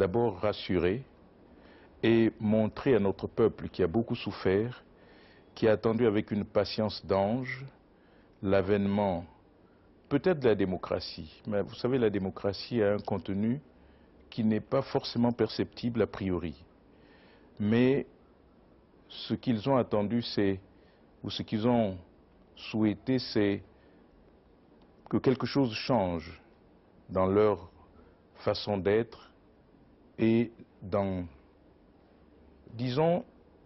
d'abord rassurer et montrer à notre peuple qui a beaucoup souffert, qui a attendu avec une patience d'ange l'avènement peut-être de la démocratie. Mais vous savez, la démocratie a un contenu qui n'est pas forcément perceptible a priori. Mais ce qu'ils ont attendu, ou ce qu'ils ont souhaité, c'est que quelque chose change dans leur façon d'être et dans, disons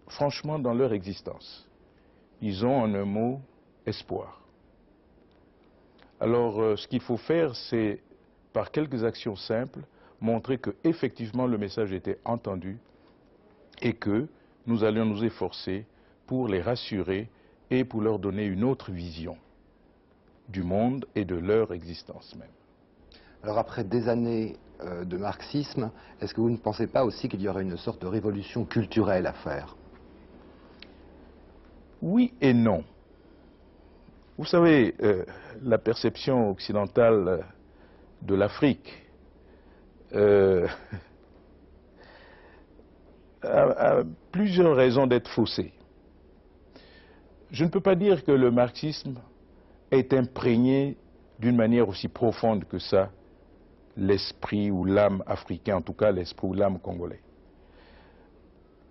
franchement, dans leur existence. Ils ont en un mot espoir. Alors ce qu'il faut faire, c'est par quelques actions simples montrer que effectivement le message était entendu et que nous allions nous efforcer pour les rassurer et pour leur donner une autre vision du monde et de leur existence même. Alors après des années de marxisme, est-ce que vous ne pensez pas aussi qu'il y aurait une sorte de révolution culturelle à faire? Oui et non. Vous savez, la perception occidentale de l'Afrique a plusieurs raisons d'être faussée. Je ne peux pas dire que le marxisme est imprégné d'une manière aussi profonde que ça l'esprit ou l'âme africain, en tout cas l'esprit ou l'âme congolais.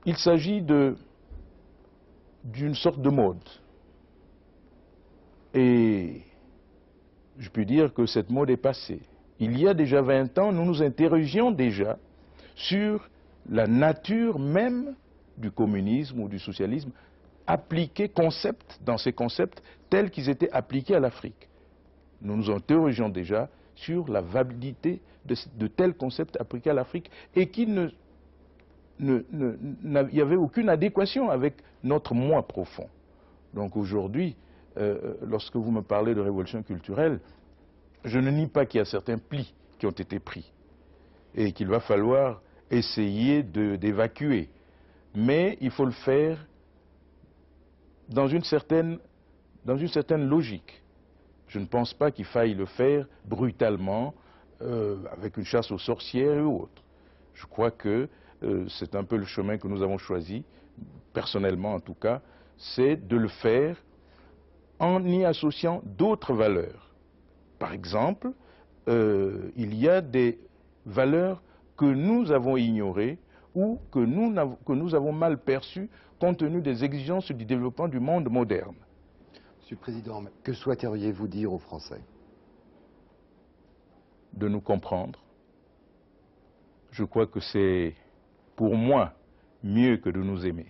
Il s'agit d'une sorte de mode. Et je peux dire que cette mode est passée. Il y a déjà 20 ans, nous nous interrogions déjà sur la nature même du communisme ou du socialisme, appliqués dans ces concepts tels qu'ils étaient appliqués à l'Afrique. Nous nous interrogions déjà sur la validité de tels concepts appliqués à l'Afrique et qu'il n'y avait aucune adéquation avec notre moi profond. Donc aujourd'hui, lorsque vous me parlez de révolution culturelle, je ne nie pas qu'il y a certains plis qui ont été pris et qu'il va falloir essayer d'évacuer. Mais il faut le faire dans une certaine logique. Je ne pense pas qu'il faille le faire brutalement, avec une chasse aux sorcières et autres. Je crois que c'est un peu le chemin que nous avons choisi, personnellement en tout cas, c'est de le faire en y associant d'autres valeurs. Par exemple, il y a des valeurs que nous avons ignorées ou que nous avons mal perçues compte tenu des exigences du développement du monde moderne. Monsieur le Président, que souhaiteriez-vous dire aux Français? De nous comprendre. Je crois que c'est, pour moi, mieux que de nous aimer.